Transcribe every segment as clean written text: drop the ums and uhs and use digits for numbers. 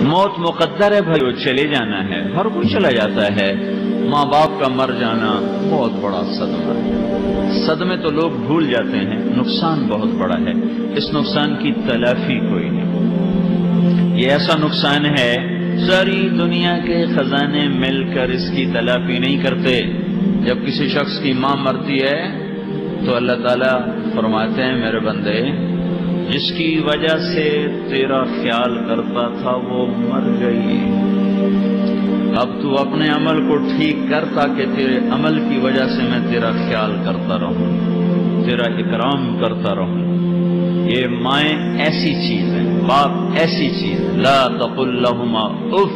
موت مقدر ہے بھائی، چلے جانا ہے، ہر کوئی چلا جاتا ہے۔ ماں باپ کا مر جانا بہت بڑا صدمہ ہے۔ صدمے تو لوگ بھول جاتے ہیں، نقصان بہت بڑا ہے، اس نقصان کی تلافی کوئی نہیں۔ یہ ایسا نقصان ہے ساری دنیا کے خزانے مل کر اس کی تلافی نہیں کرتے۔ جب کسی شخص کی ماں مرتی ہے تو اللہ تعالیٰ فرماتے ہیں میرے بندے، جس کی وجہ سے تیرا خیال کرتا تھا وہ مر گئی، اب تو اپنے عمل کو ٹھیک کر تاکہ تیرے عمل کی وجہ سے میں تیرا خیال کرتا رہوں، تیرا اکرام کرتا رہوں۔ یہ مائیں ایسی چیز ہیں، باپ ایسی چیز ہے۔ لا تقل لہما اف،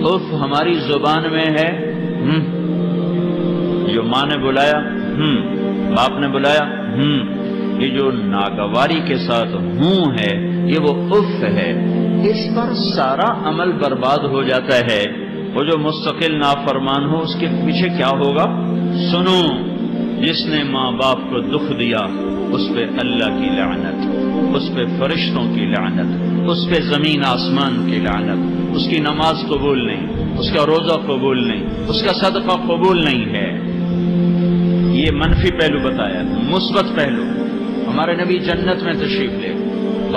اف ہماری زبان میں ہے جو ماں نے بلایا باپ نے بلایا یہ جو ناگواری کے ساتھ ہوں ہے یہ وہ اف ہے، اس پر سارا عمل برباد ہو جاتا ہے۔ وہ جو مستقل نافرمان ہو اس کے پیچھے کیا ہوگا؟ سنو، جس نے ماں باپ کو دکھ دیا اس پہ اللہ کی لعنت، اس پہ فرشتوں کی لعنت، اس پہ زمین آسمان کی لعنت، اس کی نماز قبول نہیں، اس کا روزہ قبول نہیں، اس کا صدقہ قبول نہیں ہے۔ یہ منفی پہلو بتایا، مثبت پہلو۔ ہمارے نبی جنت میں تشریف لے،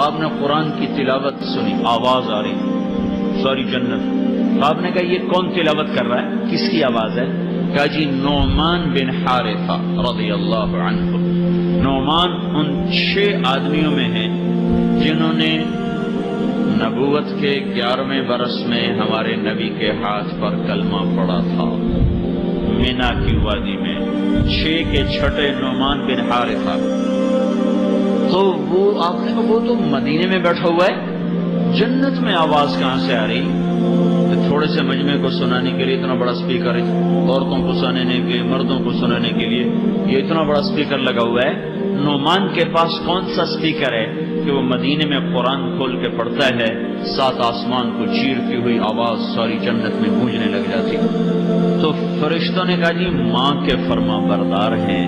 آپ نے قرآن کی تلاوت سنی، آواز آ رہی ساری جنت۔ آپ نے کہا یہ کون تلاوت کر رہا ہے، کس کی آواز ہے؟ کہا جی نعمان بن حارثہ رضی اللہ عنہ۔ نعمان ان 6 آدمیوں میں ہیں جنہوں نے نبوت کے 11ویں برس میں ہمارے نبی کے ہاتھ پر کلمہ پڑا تھا، مینا کی وادی میں۔ 6 کے چھٹے نعمان بن حارثہ۔ تو وہ آپ نے کہا وہ تو مدینے میں بیٹھا ہوا ہے، جنت میں آواز کہاں سے آ رہی؟ تھوڑے سے مجمع کو سنانے کے لیے اتنا بڑا سپیکر ہے، عورتوں کو سنانے کے لیے، مردوں کو سنانے کے لیے یہ اتنا بڑا سپیکر لگا ہوا ہے۔ نعمان کے پاس کون سا سپیکر ہے کہ وہ مدینے میں قرآن کھول کے پڑھتا ہے، 7 آسمان کو چیرتی ہوئی آواز ساری جنت میں گونجنے لگ جاتی۔ تو فرشتوں نے کہا جی ماں کے فرما بردار ہیں،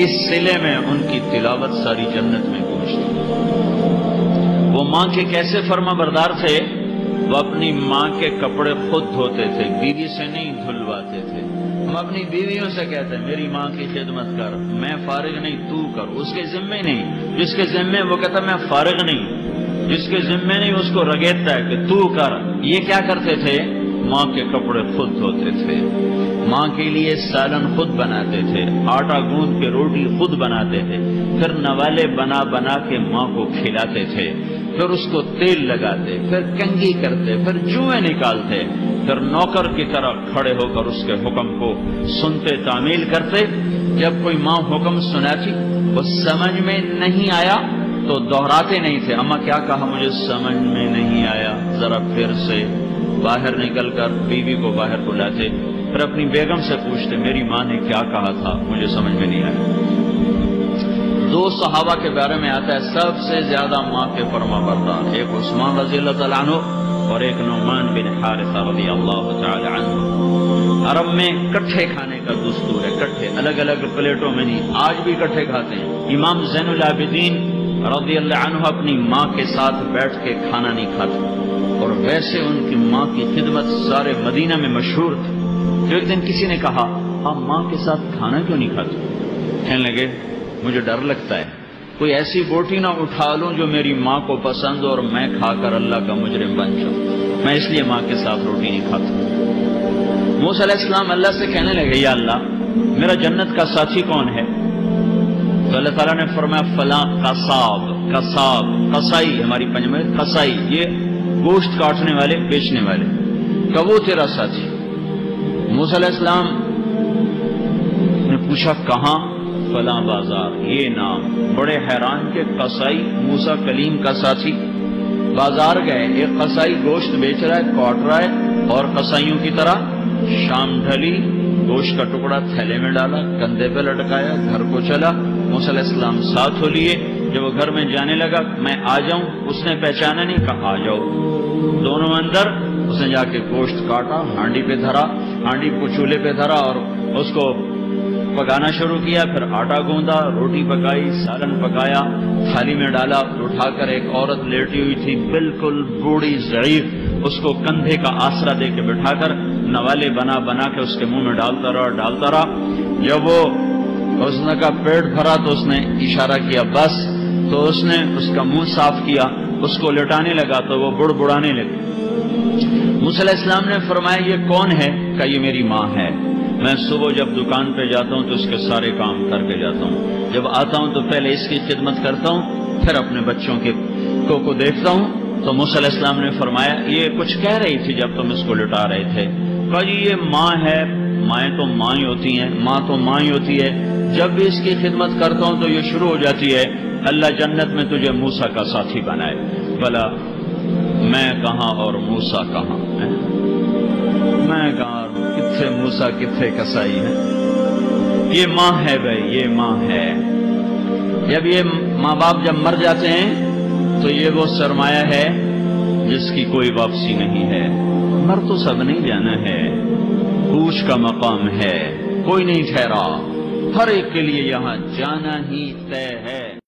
اس صلے میں ان کی تلاوت ساری جنت میں گونجتی۔ وہ ماں کے کیسے فرما بردار تھے؟ وہ اپنی ماں کے کپڑے خود دھوتے تھے، بیوی سے نہیں دھلواتے تھے۔ ہم اپنی بیویوں سے کہتے ہیں میری ماں کی خدمت کر، میں فارغ نہیں تو کر، اس کے ذمے نہیں، جس کے ذمے وہ کہتا میں فارغ نہیں، جس کے ذمے نہیں اس کو رگیتا ہے کہ تو کر۔ یہ کیا کرتے تھے؟ ماں کے کپڑے خود دھوتے تھے، ماں کے لیے سالن خود بناتے تھے، آٹا گوندھ کے روٹی خود بناتے تھے، پھر نوالے بنا بنا کے ماں کو کھلاتے تھے، پھر اس کو تیل لگاتے، پھر کنگھی کرتے، پھر جوئیں نکالتے، پھر نوکر کی طرح کھڑے ہو کر اس کے حکم کو سنتے تعمیل کرتے۔ جب کوئی ماں حکم سناتی وہ سمجھ میں نہیں آیا تو دہراتے نہیں تھے، اماں کیا کہا مجھے سمجھ میں نہیں آیا، ذرا پھر سے۔ باہر نکل کر بیوی کو باہر بلاتے، پھر اپنی بیگم سے پوچھتے میری ماں نے کیا کہا تھا مجھے سمجھ میں نہیں آیا۔ 2 صحابہ کے بارے میں آتا ہے سب سے زیادہ ماں کے فرما بردار، ایک عثمان رضی اللہ تعالیٰ عنہ اور ایک نعمان بن حارثہ رضی اللہ تعالیٰ عنہ۔ عرب میں کٹھے کھانے کا دستور ہے، کٹھے، الگ الگ پلیٹوں میں نہیں، آج بھی کٹھے کھاتے ہیں۔ امام زین العابدین رضی اللہ عنہ اپنی ماں کے ساتھ بیٹھ کے کھانا نہیں کھاتے، اور ویسے ان کی ماں کی خدمت سارے مدینہ میں مشہور تھی۔ تو ایک دن کسی نے کہا آپ ماں کے ساتھ کھانا کیوں نہیں کھاتے؟ کہنے لگے مجھے ڈر لگتا ہے کوئی ایسی بوٹی نہ اٹھا لوں جو میری ماں کو پسند ہو اور میں کھا کر اللہ کا مجرم بن جاؤں، میں اس لیے ماں کے ساتھ روٹی نہیں کھاتا۔ موسیٰ علیہ السلام اللہ سے کہنے لگے یا اللہ میرا جنت کا ساتھی کون ہے؟ تو اللہ تعالیٰ نے فرمایا فلاں قصاب، قصاب، قصائی، ہماری پنجابی میں قصائی، یہ گوشت کاٹنے والے، بیچنے والے، کہ وہ تیرا ساتھی۔ موسیٰ علیہ السلام نے پوچھا کہاں؟ فلاں بازار، یہ نام۔ بڑے حیران کہ قصائی موسیٰ کلیم کا ساتھی۔ بازار گئے، ایک قصائی گوشت بیچ رہا ہے، کاٹ رہا ہے، اور قصائیوں کی طرح شام ڈھلی، گوشت کا ٹکڑا تھیلے میں ڈالا، کندھے پہ لٹکایا، گھر کو چلا۔ موسیٰ علیہ السلام ساتھ ہو لیے۔ جب وہ گھر میں جانے لگا میں آ جاؤں، اس نے پہچانا نہیں، کہا آ جاؤ۔ دونوں اندر، اس نے جا کے گوشت کاٹا، ہانڈی پہ دھرا، ہانڈی کو چولہے پہ دھرا اور اس کو پکانا شروع کیا، پھر آٹا گوندا، روٹی پکائی، سالن پکایا، تھالی میں ڈالا، اٹھا کر ایک عورت لیٹی ہوئی تھی بالکل بوڑھی ضعیف، اس کو کندھے کا آسرا دے کے بٹھا کر نوالے بنا بنا کے اس کے منہ میں ڈالتا رہا۔ جب وہ اس نے کا پیٹ بھرا تو اس نے اشارہ کیا بس، تو اس نے اس کا منہ صاف کیا، اس کو لٹانے لگا تو وہ بڑبڑانے لگی۔ موسیٰ علیہ السلام نے فرمایا یہ کون ہے؟ کہ یہ میری ماں ہے، میں صبح جب دکان پہ جاتا ہوں تو اس کے سارے کام کر کے جاتا ہوں، جب آتا ہوں تو پہلے اس کی خدمت کرتا ہوں، پھر اپنے بچوں کو دیکھتا ہوں۔ تو موسیٰ علیہ السلام نے فرمایا یہ کچھ کہہ رہی تھی جب تم اس کو لٹا رہے تھے؟ کہا جی یہ ماں ہے، مائیں تو ماں ہی ہوتی ہیں، ماں تو ماں ہی ہوتی ہے، جب بھی اس کی خدمت کرتا ہوں تو یہ شروع ہو جاتی ہے اللہ جنت میں تجھے موسیٰ کا ساتھی بنائے۔ بھلا میں کہاں اور موسیٰ کہاں؟ میں کہاں، کتھے موسیٰ کتھے کسائی ہے؟ یہ ماں ہے بھائی، یہ ماں ہے۔ جب یہ ماں باپ جب مر جاتے ہیں تو یہ وہ سرمایہ ہے جس کی کوئی واپسی نہیں ہے۔ مر تو سب نہیں جانا ہے، ہوش کا مقام ہے، کوئی نہیں ٹھہرا، ہر ایک کے لیے یہاں جانا ہی طے ہے۔